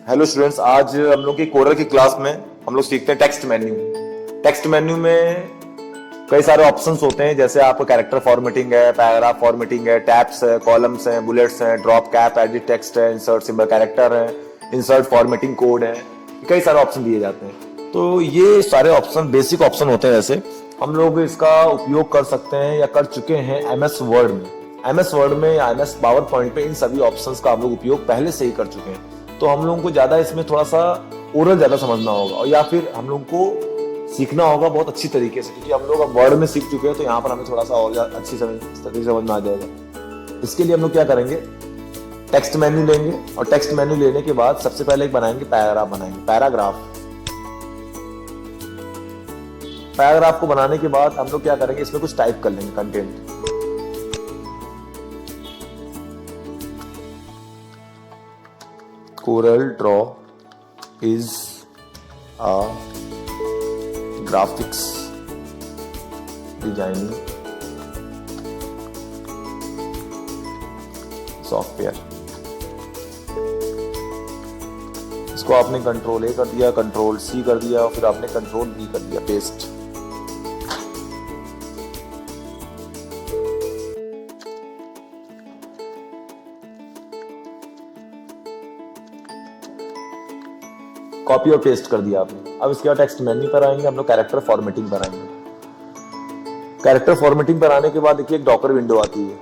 Hello students, आज हम लोग की कोरल की क्लास में हम लोग सीखते हैं टेक्स्ट मेन्यू। टेक्स्ट मेन्यू में कई सारे ऑप्शंस होते हैं, जैसे आपको कैरेक्टर फॉर्मेटिंग है, पैराग्राफ फॉर्मेटिंग है, टैब्स है, कॉलम्स हैं, बुलेट्स हैं, ड्रॉप कैप, एडिट टेक्स्ट है, इंसर्ट सिंबल कैरेक्टर है, इंसर्ट फॉर्मेटिंग कोड है। कई सारे ऑप्शन दिए जाते हैं। तो ये सारे ऑप्शन बेसिक ऑप्शन होते हैं। वैसे हम लोग इसका उपयोग कर सकते हैं या कर चुके हैं एमएस वर्ड में। एमएस वर्ड में या एमएस पावर पॉइंट पे इन सभी ऑप्शंस का हम लोग उपयोग पहले से ही कर चुके हैं। तो हम लोगों को ज्यादा इसमें थोड़ा सा ओरल ज्यादा समझना होगा, और या फिर हम लोग को सीखना होगा बहुत अच्छी तरीके से, क्योंकि हम लोग अब वर्ड में सीख चुके हैं। तो यहाँ पर हमें थोड़ा सा और अच्छी तरीके से समझ में आ जाएगा। इसके लिए हम लोग क्या करेंगे, टेक्स्ट मेन्यू लेंगे, और टेक्स्ट मेन्यू लेने के बाद सबसे पहले एक बनाएंगे पैराग्राफ। पैराग्राफ को बनाने के बाद हम लोग क्या करेंगे, इसमें कुछ टाइप कर लेंगे content. Corel Draw is a graphics designing software. इसको आपने कंट्रोल ए कर दिया, कंट्रोल सी कर दिया, और फिर आपने कंट्रोल बी कर दिया, पेस्ट। कॉपी और पेस्ट कर दिया आपने। अब इसके बाद टेक्स्ट मेन्यू पर आएंगे, हम लोग कैरेक्टर फॉर्मेटिंग पर आएंगे। कैरेक्टर फॉर्मेटिंग पर आने के बाद देखिए एक डॉकर विंडो आती है।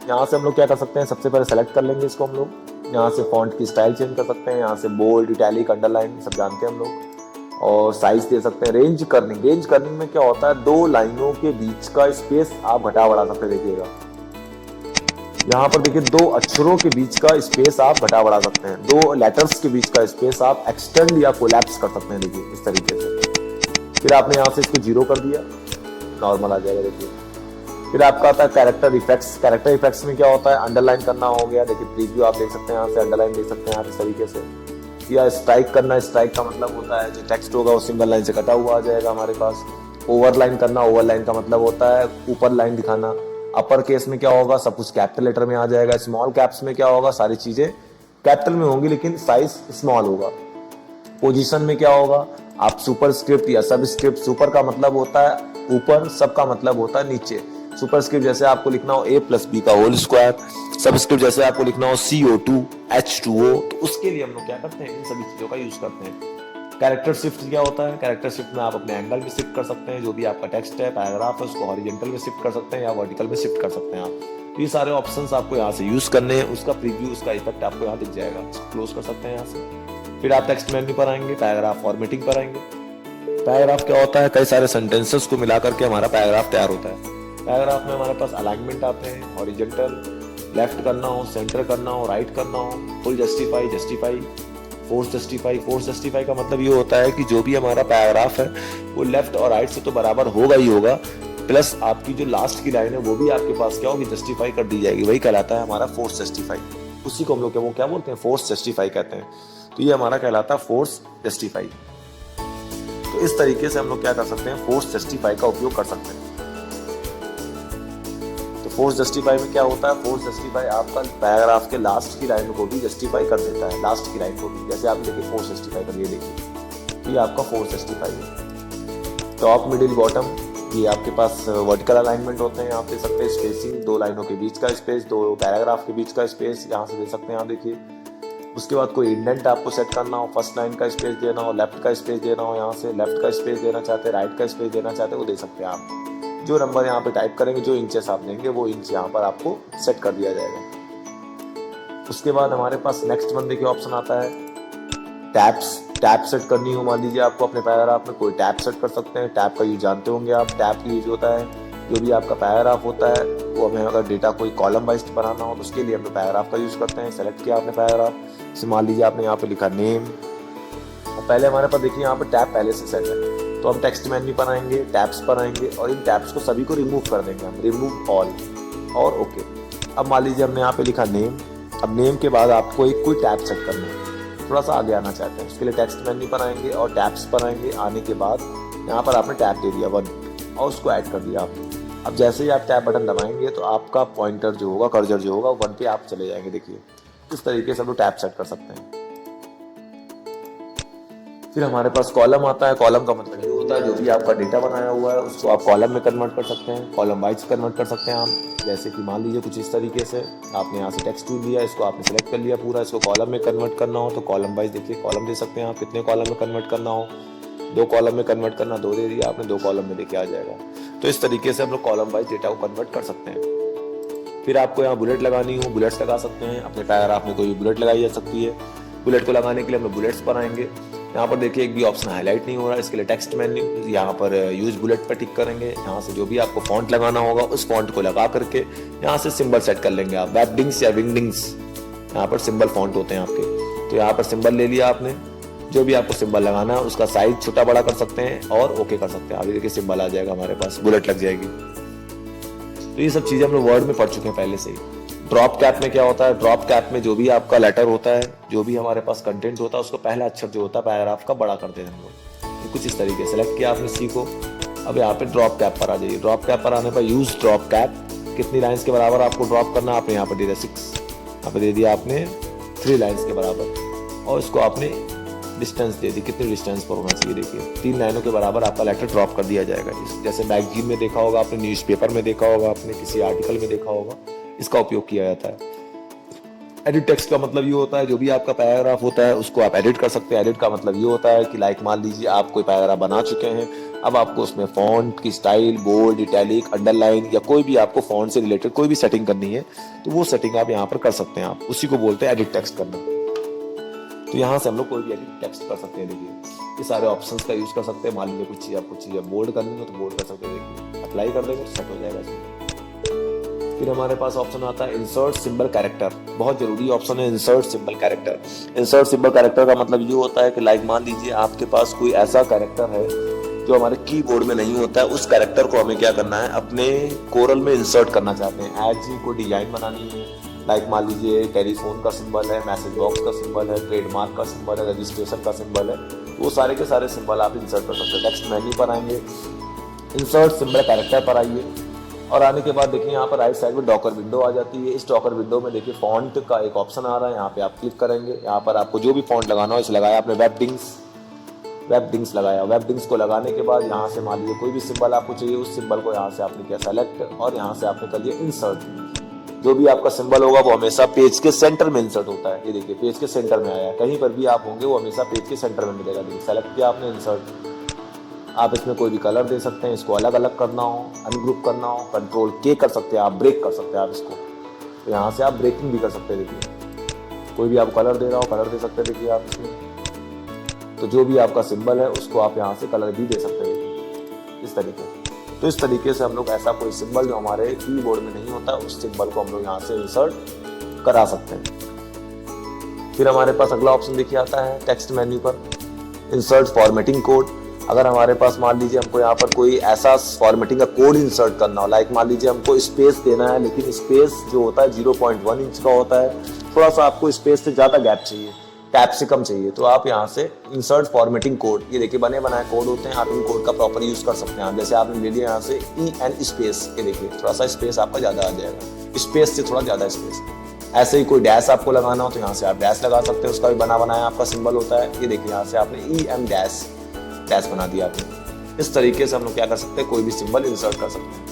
यहाँ से हम लोग क्या कर सकते हैं, सबसे पहले सेलेक्ट कर लेंगे इसको। हम लोग यहाँ से फॉन्ट की स्टाइल चेंज कर सकते हैं, यहाँ से बोल्ड, इटैलिक, अंडरलाइन सब जानते हैं हम लोग, और साइज दे सकते हैं। रेंज कर्निंग में क्या होता है, दो लाइनों के बीच का स्पेस आप घटा बढ़ा सकते हैं। देखिएगा यहाँ पर देखिए, दो अक्षरों के बीच का स्पेस आप घटा बढ़ा सकते हैं, दो लेटर्स के बीच का स्पेस आप एक्सटेंड या कोलैप्स कर सकते हैं। देखिए इस तरीके से। फिर आपने यहाँ से इसको 0 कर दिया, नॉर्मल आ जाएगा। देखिए फिर आपका आता है कैरेक्टर इफेक्ट्स। कैरेक्टर इफेक्ट्स में क्या होता है, अंडरलाइन करना हो गया। देखिए प्रीव्यू आप देख सकते हैं, यहाँ से अंडरलाइन देख सकते हैं आप इस तरीके से। या स्ट्राइक करना, स्ट्राइक का मतलब होता है जो टेक्स्ट होगा वो सिंगल लाइन से कटा हुआ आ जाएगा हमारे पास। ओवरलाइन करना, ओवरलाइन का मतलब होता है ऊपर लाइन दिखाना। अपर केस में क्या होगा, सब कुछ कैपिटल लेटर में आ जाएगा। स्मॉल कैप्स में क्या होगा, सारी चीजें कैपिटल में होंगी लेकिन साइज स्मॉल होगा। पोजीशन में क्या होगा, आप सुपर स्क्रिप्ट या सब स्क्रिप्ट। सुपर का मतलब होता है ऊपर, सब का मतलब होता है नीचे। सुपर स्क्रिप्ट जैसे आपको लिखना हो a+b का होल स्क्वायर, सब स्क्रिप्ट जैसे आपको लिखना हो CO2 H2O, तो उसके लिए हम लोग क्या करते हैं, इन सभी चीजों का यूज करते हैं। कैरेक्टर शिफ्ट क्या होता है, कैरेक्टर शिफ्ट में आप अपने एंगल में शिफ्ट कर सकते हैं। जो भी आपका टेक्स्ट है, पैराग्राफ है, उसको हॉरिजॉन्टल में शिफ्ट कर सकते हैं या वर्टिकल में शिफ्ट कर सकते हैं आप। तो ये सारे ऑप्शंस आपको यहाँ से यूज करने हैं। उसका प्रीव्यू, उसका इफेक्ट आपको यहाँ दिख जाएगा। क्लोज कर सकते हैं यहाँ से। फिर आप टेक्स्ट मेन्यू पर आएंगे, पैराग्राफ फॉर्मेटिंग पर आएंगे। पैराग्राफ क्या होता है, कई सारे सेंटेंसेस को मिला करके हमारा पैराग्राफ तैयार होता है। पैराग्राफ में हमारे पास अलाइनमेंट आते हैं, हॉरिजॉन्टल, लेफ्ट करना हो, सेंटर करना हो, राइट करना हो, फुल जस्टिफाई, फोर्स जस्टिफाई का मतलब ये होता है कि जो भी हमारा पैराग्राफ है वो लेफ्ट और राइट से तो बराबर होगा ही होगा, प्लस आपकी जो लास्ट की लाइन है वो भी आपके पास क्या होगी, जस्टिफाई कर दी जाएगी। वही कहलाता है हमारा फोर्स जस्टिफाई। उसी को हम लोग क्या बोलते हैं, फोर्स जस्टिफाई कहते हैं। तो ये हमारा कहलाता है फोर्स जस्टिफाई। तो इस तरीके से हम लोग क्या कर सकते हैं, फोर्स जस्टिफाई का उपयोग कर सकते हैं। तो फोर्स जस्टिफाई में क्या होता है, फोर्स जस्टिफाई आपका पैराग्राफ के लास्ट की लाइन को भी जस्टिफाई कर देता है, लास्ट की लाइन को भी। जैसे आप देखिए फोर्स जस्टिफाई कर, ये देखिए ये आपका फोर्स जस्टिफाई है। टॉप, मिडिल, बॉटम, ये आपके पास वर्टिकल अलाइनमेंट होते हैं। आप दे सकते हैं स्पेसिंग, दो लाइनों के बीच का स्पेस, दो पैराग्राफ के बीच का स्पेस यहाँ से दे सकते हैं आप। देखिए उसके बाद कोई इंडेंट आपको सेट करना हो, फर्स्ट लाइन का स्पेस देना हो, लेफ्ट का स्पेस देना हो, यहाँ से लेफ्ट का स्पेस देना चाहते हैं, राइट का स्पेस देना चाहते हैं, वो दे सकते हैं आप। जो नंबर यहाँ पे टाइप करेंगे, जो इंचेस आप देंगे, वो इंच यहाँ पर आपको सेट कर दिया जाएगा। उसके बाद हमारे पास नेक्स्ट बंदे के ऑप्शन आता है टैब सेट करनी हो। मान लीजिए आपको अपने पैराग्राफ में कोई टैब सेट कर सकते हैं। टैब का यूज जानते होंगे आप। टैब का यूज होता है, जो भी आपका पैराग्राफ होता है वो हमें अगर डेटा कोई कॉलम वाइज बनाना हो तो उसके लिए हम पैराग्राफ का यूज करते हैं। सेलेक्ट किया आपने पैराग्राफ से, मान लीजिए आपने यहाँ पे लिखा नेम, और पहले हमारे पास देखिए यहाँ पे टैब पहले से सेट है। तो हम टेक्स्ट मेन्यू पर आएंगे, टैब्स पर आएंगे, और इन टैब्स को सभी को रिमूव कर देंगे हम, रिमूव ऑल, और ओके। अब मान लीजिए हमने यहाँ पे लिखा नेम। अब नेम के बाद आपको एक कोई टैब सेट करना है, थोड़ा सा आगे आना चाहते हैं, उसके लिए टेक्स्ट मेन्यू पर आएंगे और टैब्स पर आएंगे। आने के बाद यहाँ पर आपने टैब दे दिया 1 और उसको ऐड कर दिया आपने। अब जैसे ही आप टैब बटन दबाएंगे तो आपका पॉइंटर जो होगा, कर्सर जो होगा, 1 पे आप चले जाएंगे। देखिए इस तरीके से हम लोग टैब सेट कर सकते हैं। फिर हमारे पास कॉलम आता है। कॉलम का मतलब ये होता है जो भी आपका डेटा बनाया हुआ है उसको आप कॉलम में कन्वर्ट कर सकते हैं, कॉलम वाइज कन्वर्ट कर सकते हैं आप। जैसे कि मान लीजिए कुछ इस तरीके से आपने यहाँ से टेक्स्ट टूल लिया, इसको आपने सेलेक्ट कर लिया पूरा, इसको कॉलम में कन्वर्ट करना हो तो कॉलम वाइज देखिए कॉलम दे सकते हैं आप, कितने कॉलम में कन्वर्ट करना हो, 2 कॉलम में कन्वर्ट करना, 2 दे दिया आपने, 2 कॉलम में देखिए आ जाएगा। तो इस तरीके से हम लोग कॉलम वाइज डेटा को कन्वर्ट कर सकते हैं। फिर आपको यहाँ बुलेट लगानी हो, बुलेट्स लगा सकते हैं, अपने पैराग्राफ में कोई भी बुलेट लगाई जा सकती है। बुलेट को लगाने के लिए हम लोग बुलेट्स बनाएंगे। यहाँ पर देखिए एक भी ऑप्शन हाईलाइट नहीं हो रहा है, इसके लिए टेक्स्ट मेन्यू, यहाँ पर यूज बुलेट पर टिक करेंगे। यहाँ से जो भी आपको फॉन्ट लगाना होगा उस फॉन्ट को लगा करके यहाँ से सिंबल सेट कर लेंगे आप, वेबडिंग्स या विंगडिंग्स, यहाँ पर सिंबल फॉन्ट होते हैं आपके। तो यहाँ पर सिंबल ले लिया आपने, जो भी आपको सिंबल लगाना है उसका साइज छोटा बड़ा कर सकते हैं और ओके कर सकते हैं। अभी देखिए सिंबल आ जाएगा हमारे पास, बुलेट लग जाएगी। तो ये सब चीजें हम लोग वर्ड में पढ़ चुके हैं पहले से ही। ड्रॉप कैप में क्या होता है, ड्रॉप कैप में जो भी आपका लेटर होता है, जो भी हमारे पास कंटेंट होता है उसको पहला अक्षर जो होता है पैराग्राफ का बड़ा करते हैं हम लोग। कुछ इस तरीके सेलेक्ट किया आपने सी को। अब यहाँ पे ड्रॉप कैप पर आ जाइए। ड्रॉप कैप पर आने पर यूज ड्रॉप कैप, कितनी लाइंस के बराबर आपको ड्रॉप करना, आपने यहाँ पर दे दिया 6, यहाँ पे दे दिया आपने 3 लाइंस के बराबर, और इसको आपने डिस्टेंस दे दी, कितनी डिस्टेंस पर होना चाहिए। देखिए 3 लाइनों के बराबर आपका लेटर ड्रॉप कर दिया जाएगा। जैसे मैगजीन में देखा होगा आपने, न्यूज़पेपर में देखा होगा आपने, किसी आर्टिकल में देखा होगा, इसका उपयोग किया जाता है। एडिट टेक्स्ट का मतलब ये होता है जो भी आपका पैराग्राफ होता है उसको आप एडिट कर सकते हैं। एडिट का मतलब ये होता है कि लाइक मान लीजिए आप कोई पैराग्राफ बना चुके हैं, अब आपको उसमें फॉन्ट की स्टाइल, बोल्ड, इटैलिक, अंडरलाइन या कोई भी आपको फॉन्ट से रिलेटेड कोई भी सेटिंग करनी है तो वो सेटिंग आप यहाँ पर कर सकते हैं। आप उसी को बोलते हैं एडिट टेक्स्ट करना। तो यहाँ से हम लोग कोई भी एडिट टेक्स्ट कर सकते हैं। देखिए ये सारे ऑप्शंस का यूज कर सकते हैं। मान लीजिए कुछ चीज़ आपको चाहिए बोल्ड करनी हो तो बोल्ड कर सकते हैं। देखिए अप्लाई कर देंगे तो सेट हो जाएगा इसमें। फिर हमारे पास ऑप्शन आता है इंसर्ट सिंबल कैरेक्टर। बहुत जरूरी ऑप्शन है insert symbol character. Insert symbol character का मतलब ये होता है कि लाइक मान लीजिए आपके पास कोई ऐसा कैरेक्टर है जो हमारे कीबोर्ड में नहीं होता है, उस कैरेक्टर को हमें क्या करना है, अपने कोरल में इंसर्ट करना चाहते हैं। एज कोई डिजाइन बनानी है, लाइक मान लीजिए टेलीफोन का सिंबल है, मैसेज बॉक्स का सिंबल है, ट्रेडमार्क का सिंबल है, रजिस्ट्रेशन का सिंबल है, तो वो सारे के सारे सिंबल आप इंसर्ट कर सकते हैं। टेक्स्ट मेन्यू पर आएंगे, इंसर्ट सिंबल कैरेक्टर पर आइए, और आने के बाद देखिए यहाँ पर राइट साइड में डॉकर विंडो आ जाती है। इस डॉकर विंडो में देखिए फॉन्ट का एक ऑप्शन आ रहा है, यहाँ पे आप क्लिक करेंगे। यहाँ पर आपको जो भी फॉन्ट लगाना हो, इसे लगाया आपने वेबडिंग्स लगाया। वेबडिंग्स को लगाने के बाद यहाँ से मान लीजिए कोई भी सिंबल आपको चाहिए, उस सिंबल को यहाँ से आपने किया सेलेक्ट, और यहाँ से आपने कर लिया इंसर्ट। जो भी आपका सिंबल होगा वो हमेशा पेज के सेंटर में इंसर्ट होता है। ये देखिए पेज के सेंटर में आया है, कहीं पर भी आप होंगे वो हमेशा पेज के सेंटर में मिलेगा। देखिए सेलेक्ट किया आपने इंसर्ट। आप इसमें कोई भी कलर दे सकते हैं, इसको अलग अलग करना हो, अनग्रुप करना हो, कंट्रोल के कर सकते हैं आप, ब्रेक कर सकते हैं आप इसको। तो यहाँ से आप ब्रेकिंग भी कर सकते हैं। देखिए कोई भी आप कलर दे रहा हो, कलर दे सकते हैं। देखिए आप इसमें तो जो भी आपका सिंबल है उसको आप यहाँ से कलर भी दे सकते हैं इस तरीके से। तो इस तरीके से हम लोग ऐसा कोई सिंबल जो हमारे कीबोर्ड में नहीं होता उस सिंबल को हम लोग यहाँ से इंसर्ट करा सकते हैं। फिर हमारे पास अगला ऑप्शन देखिए आता है टेक्स्ट मेन्यू पर, इंसर्ट फॉर्मेटिंग कोड। अगर हमारे पास मान लीजिए हमको यहाँ पर कोई ऐसा फॉर्मेटिंग का कोड इंसर्ट करना हो, लाइक मान लीजिए हमको स्पेस देना है, लेकिन स्पेस जो होता है 0.1 इंच का होता है, थोड़ा सा आपको स्पेस से ज़्यादा गैप चाहिए, टैप से कम चाहिए, तो आप यहाँ से इंसर्ट फॉर्मेटिंग कोड, ये देखिए बने बनाए कोड होते हैं, आप इन कोड का प्रॉपर यूज कर सकते हैं। जैसे आपने ले लिया यहाँ से EN स्पेस, ये देखिए थोड़ा सा स्पेस आपका ज़्यादा आ जाएगा, स्पेस से थोड़ा ज़्यादा स्पेस। ऐसे ही कोई डैश आपको लगाना हो तो यहाँ से आप डैश लगा सकते हैं, उसका भी बना बनाया आपका सिंबल होता है। ये देखिए यहाँ से आपने EM डैश बना दिया आपने। इस तरीके से हम लोग क्या कर सकते हैं, कोई भी सिंबल इंसर्ट कर सकते हैं।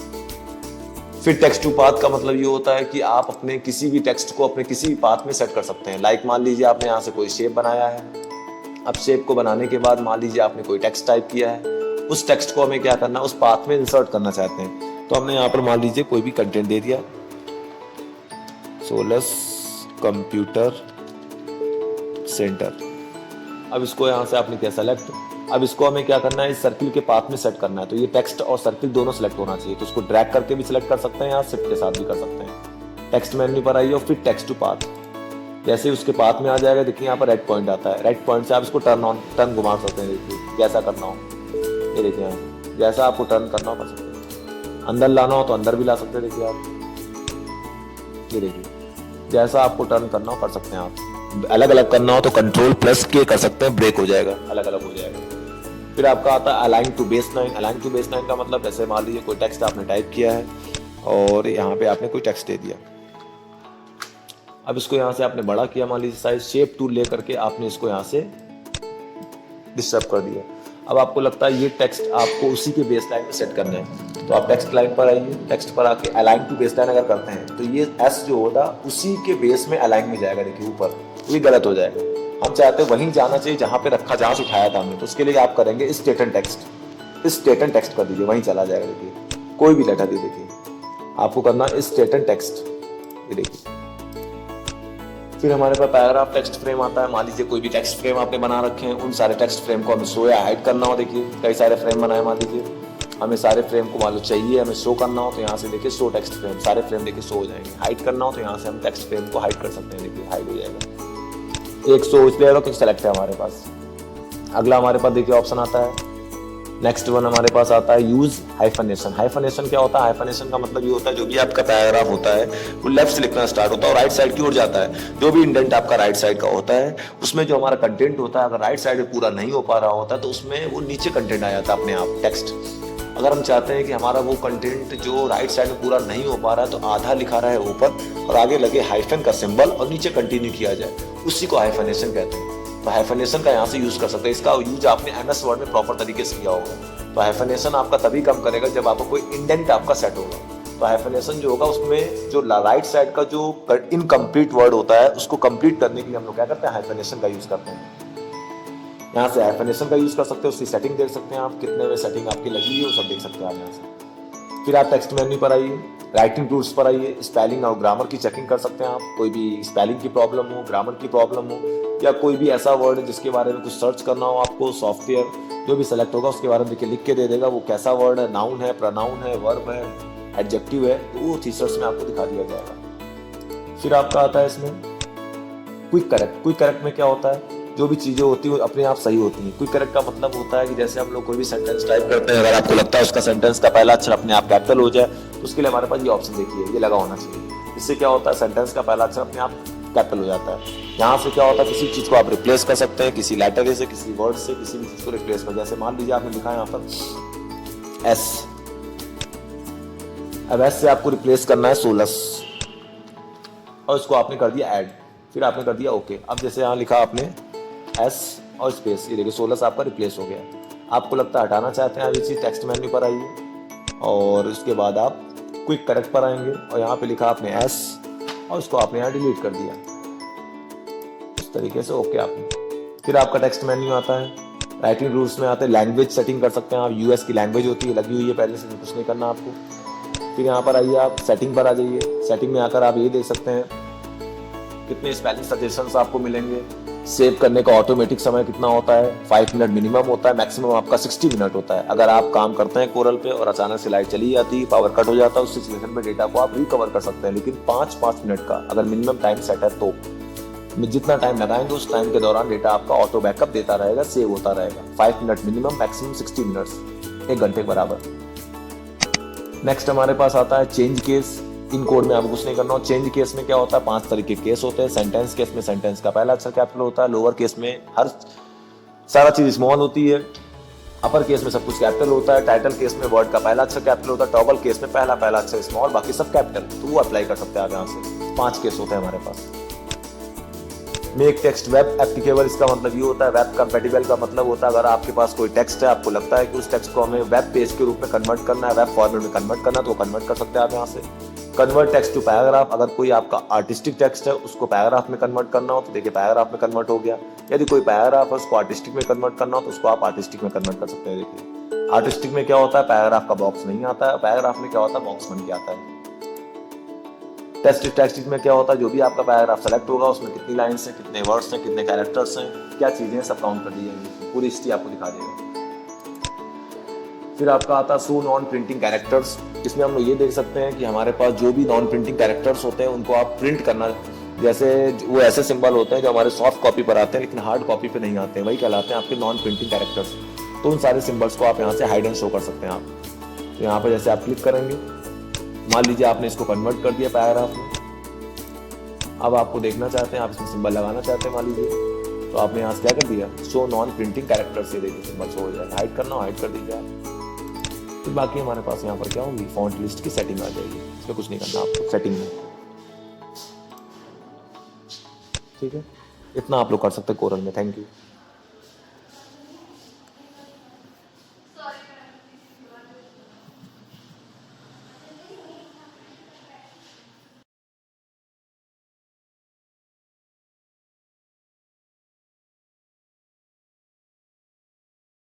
फिर टेक्स्ट टू पाथ का मतलब ये होता है कि आप अपने किसी भी टेक्स्ट को अपने किसी भी पाथ में सेट कर सकते हैं। लाइक मान लीजिए आपने यहाँ से कोई शेप बनाया है, अब शेप को बनाने के बाद मान लीजिए आपने कोई टेक्स्ट टाइप किया है, उस टेक्स्ट को हमें क्या करना है, उस पाथ में इंसर्ट करना चाहते हैं। तो हमने यहाँ पर मान लीजिए कोई भी कंटेंट दे दिया, सोलस कंप्यूटर सेंटर। अब इसको यहाँ से आपने किया सेलेक्ट। अब इसको हमें क्या करना है, इस सर्किल के पाथ में सेट करना है। तो ये टेक्स्ट और सर्किल दोनों सेलेक्ट होना चाहिए, तो उसको ड्रैग करके भी सिलेक्ट कर सकते हैं, यहाँ शिफ्ट के साथ भी कर सकते हैं। टेक्स्ट मेन्यू पर आइए और फिर टेक्स्ट टू पाथ, जैसे ही उसके पाथ में आ जाएगा देखिए यहाँ पर रेड पॉइंट आता है। रेड पॉइंट से आप इसको टर्न घुमा सकते हैं। देखिए जैसा करना हो, ये देखिए यहाँ जैसा आपको टर्न करना हो कर सकते हैं। अंदर लाना हो तो अंदर भी ला सकते हैं। देखिए आप ये देखिए जैसा आपको टर्न करना हो कर सकते हैं आप। अलग अलग करना हो तो Ctrl+K कर सकते हैं, ब्रेक हो जाएगा, अलग अलग हो जाएगा। फिर आपका आता है align to baseline. Align to baseline का मतलब जैसे मान लीजिए कोई टेक्स्ट आपने टाइप किया है और यहाँ पे आपने कोई टेक्स्ट दे दिया, अब इसको यहाँ से आपने बड़ा किया, मान लीजिए साइज, शेप टूल ले करके आपने इसको यहाँ से डिस्टर्ब कर दिया। अब आपको लगता है ये टेक्स्ट आपको उसी के बेस लाइन में सेट करना है, तो आप टेक्स्ट लाइन पर आइए, टेक्स्ट पर आके अलाइन टू बेस लाइन अगर करते हैं तो ये एस जो होगा उसी के बेस में अलाइन में जाएगा, देखिए ऊपर, तो ये गलत हो जाएगा। हम चाहते हैं वहीं जाना चाहिए जहाँ पे रखा, जहाँ से उठाया था हमने, तो उसके लिए आप करेंगे स्टेटन टेक्स्ट कर दीजिए, वहीं चला जाएगा। देखिए कोई भी लेटर दे, देखिए आपको करना स्टेटन टेक्स्ट, ये देखिए। फिर हमारे पास पैराग्राफ टेक्स्ट फ्रेम आता है। मान लीजिए कोई भी टेक्स्ट फ्रेम आपने बना रखे हैं, उन सारे टेक्स्ट फ्रेम को हमें शो या हाइड करना हो। देखिए कई सारे फ्रेम बनाए, मान लीजिए हमें सारे फ्रेम को मान लो चाहिए हमें शो करना हो, तो यहाँ से देखिए शो टेक्स्ट फ्रेम, सारे फ्रेम देखिए शो हो जाएंगे। हाइड करना हो तो यहाँ से हम टेक्स्ट फ्रेम को हाइड कर सकते हैं, देखिए हाइड हो जाएगा। एक शो इसलिए तो सेलेक्ट है हमारे पास। अगला हमारे पास देखिए ऑप्शन आता है, नेक्स्ट वन हमारे पास आता है यूज हाइफनेशन। हाइफनेशन क्या होता है? हाइफनेशन का मतलब ये होता है जो भी आपका पैराग्राफ होता है वो लेफ्ट से लिखना स्टार्ट होता है और राइट साइड की ओर जाता है। जो भी इंडेंट आपका राइट साइड का होता है उसमें जो हमारा कंटेंट होता है, अगर राइट साइड में पूरा नहीं हो पा रहा होता तो उसमें वो नीचे कंटेंट आ जाता है अपने आप, टेक्स्ट। अगर हम चाहते हैं कि हमारा वो कंटेंट जो राइट साइड में पूरा नहीं हो पा रहा है तो आधा लिखा रहा है ऊपर और आगे लगे हाइफन का सिंबल और नीचे कंटिन्यू किया जाए, उसी को हाइफनेशन कहते हैं। तो हाइफनेशन का यहाँ से यूज कर सकते हैं। इसका यूज आपने एमएस वर्ड में प्रॉपर तरीके से किया होगा। तो हाइफनेशन आपका तभी कम करेगा जब आपको कोई इंडेंट आपका सेट होगा। तो हाइफनेशन जो होगा उसमें जो राइट साइड का जो इनकम्प्लीट वर्ड होता है उसको कंप्लीट करने के लिए हम लोग क्या करते हैं, हाइफनेशन का यूज करते हैं। यहाँ से हाइफनेशन का यूज कर सकते हैं, उसकी सेटिंग देख सकते हैं आप, कितने में सेटिंग आपकी लगी है वो सब देख सकते हैं आप यहाँ से। फिर आप टेक्स्ट मेन्यू पर आइए, राइटिंग टूल्स पर आइए, स्पेलिंग और ग्रामर की चेकिंग कर सकते हैं आप। कोई भी स्पेलिंग की प्रॉब्लम हो, ग्रामर की प्रॉब्लम हो, या कोई भी ऐसा वर्ड जिसके बारे में कुछ सर्च करना हो आपको, सॉफ्टवेयर जो भी सेलेक्ट होगा उसके बारे में देखिए लिख के दे देगा वो कैसा वर्ड है, नाउन है, प्रोनाउन है, वर्ब है, एडजेक्टिव है, तो वो थीसर्स में आपको दिखा दिया जाएगा। फिर आपका आता है इसमें क्विक करेक्ट। क्विक करेक्ट में क्या होता है, जो भी चीजें होती है वो अपने आप सही होती हैं। क्विक करेक्ट का मतलब होता है कि जैसे हम लोग कोई भी सेंटेंस टाइप करते हैं, अगर आपको लगता है उसका सेंटेंस का पहला अक्षर अपने आप कैपिटल हो जाए तो उसके लिए हमारे पास ये ऑप्शन देखिए, ये लगा होना चाहिए। इससे क्या होता है, सेंटेंस का पहला अक्षर अपने आप कैपिटल हो जाता है। यहाँ से क्या होता है, किसी चीज को आप रिप्लेस कर सकते हैं, किसी लेटर से, किसी वर्ड से, किसी भी चीज को रिप्लेस कर। जैसे मान लीजिए आपने लिखा है यहाँ पर एस, अब एस से आपको रिप्लेस करना है 16 और इसको आपने कर दिया ऐड, फिर आपने कर दिया ओके। अब जैसे यहाँ लिखा आपने एस और स्पेस, ये देखिए 16 आपका रिप्लेस हो गया। आपको लगता है हटाना चाहते हैं, आप इसी टेक्स्ट मेन्यू पर आइए और उसके बाद आप क्विक करेक्ट पर आएंगे और यहाँ पे लिखा आपने एस और उसको आपने यहाँ डिलीट कर दिया इस तरीके से, ओके आपने। फिर आपका टेक्स्ट मेन्यू आता है, राइटिंग रूल्स में आते हैं, लैंग्वेज सेटिंग कर सकते हैं आप। यूएस की लैंग्वेज होती है, लगी हुई है पहले से, कुछ नहीं करना आपको। फिर यहाँ पर आइए, आप सेटिंग पर आ जाइए। सेटिंग में आकर आप ये देख सकते हैं कितने स्पेलिंग सजेशंस आपको मिलेंगे, सेव करने का ऑटोमेटिक समय कितना होता है, 5 मिनट मिनिमम होता है, मैक्सिमम आपका 60 मिनट होता है। अगर आप काम करते हैं कोरल पे और अचानक से लाइट चली जाती है, पावर कट हो जाता है, उस सिचुएशन में डेटा को आप रिकवर कर सकते हैं, लेकिन 5-5 मिनट का अगर मिनिमम टाइम सेट है तो जितना टाइम लगाएंगे उस टाइम के दौरान डेटा आपका ऑटो बैकअप देता रहेगा, सेव होता रहेगा। 5 मिनट मिनिमम, मैक्सिमम 60 मिनट्स, 1 घंटे के बराबर। नेक्स्ट हमारे पास आता है चेंज केस। इन कोड में आपको कुछ नहीं करना हो। चेंज केस में क्या होता है, 5 तरीके केस होते हैं। सेंटेंस केस में सेंटेंस का पहला अक्षर कैपिटल होता है, लोअर केस में हर सारा चीज स्मॉल होती है, अपर केस में सब कुछ कैपिटल होता है, टाइटल केस में वर्ड का पहला अक्षर कैपिटल होता है, टॉगल केस में पहला अक्षर स्मॉल, बाकी सब कैपिटल। तो वो अप्लाई कर सकते हैं आप यहाँ से। 5 केस होते हैं हमारे पास। मेक टेक्स्ट वेब एप्लीकेबल, इसका मतलब ये होता है, वेब कंपेटिबल का मतलब होता है अगर आपके पास कोई टेक्स्ट है, आपको लगता है कि उस टेक्स्ट को हमें वेब पेज के रूप में कन्वर्ट करना है, वेब फॉर्मेट में कन्वर्ट करना है, तो वो कन्वर्ट कर सकते हैं आप यहाँ से। कन्वर्ट टेक्स्ट टू पैराग्राफ, अगर कोई आपका आर्टिस्टिक टेक्स्ट है उसको पैराग्राफ में कन्वर्ट करना हो तो देखिए पैराग्राफ में कन्वर्ट हो गया। यदि कोई पैराग्राफ है उसको आर्टिस्टिक में कन्वर्ट करना हो तो उसको आप आर्टिस्टिक में कन्वर्ट कर सकते हैं। देखिए आर्टिस्टिक में क्या होता है, पैराग्राफ का बॉक्स नहीं आता है, पैराग्राफ में क्या होता है, बॉक्स बन के आता है। टेक्स्ट में क्या होता है, जो भी आपका पैराग्राफ सेलेक्ट होगा उसमें कितनी लाइन्स हैं, कितने वर्ड्स हैं, कितने कैरेक्टर्स हैं, क्या चीजें हैं, सब काउंट कर दी जाएंगी, पूरी हिस्ट्री आपको दिखा देगा। फिर आपका आता है शो नॉन प्रिंटिंग कैरेक्टर्स। इसमें हम लोग ये देख सकते हैं कि हमारे पास जो भी नॉन प्रिंटिंग कैरेक्टर्स होते हैं उनको आप प्रिंट करना, जैसे वो ऐसे सिंबल होते हैं जो हमारे सॉफ्ट कॉपी पर आते हैं लेकिन हार्ड कॉपी पे नहीं आते हैं, वही कहलाते हैं आपके नॉन प्रिंटिंग कैरेक्टर्स। तो उन सारे सिंबल्स को आप यहाँ से हाइड एंड शो कर सकते हैं आप। तो यहाँ पर जैसे आप क्लिक करेंगे, मान लीजिए आपने इसको कन्वर्ट कर दिया पैराग्राफ में, अब आपको देखना चाहते हैं, आप इसमें सिंबल लगाना चाहते हैं मान लीजिए, तो आपने यहाँ से क्या कर दिया, शो नॉन प्रिंटिंग कैरेक्टर्स से देखिए सिंबल शो हो जाएगा। हाइड करना हो हाइड कर दीजिए आप। फिर बाकी हमारे पास यहाँ पर क्या होगी, फॉन्ट लिस्ट की सेटिंग आ जाएगी, इसमें कुछ नहीं करना आपको सेटिंग में। ठीक है, इतना आप लोग कर सकते हैं कोरल में। Thank you.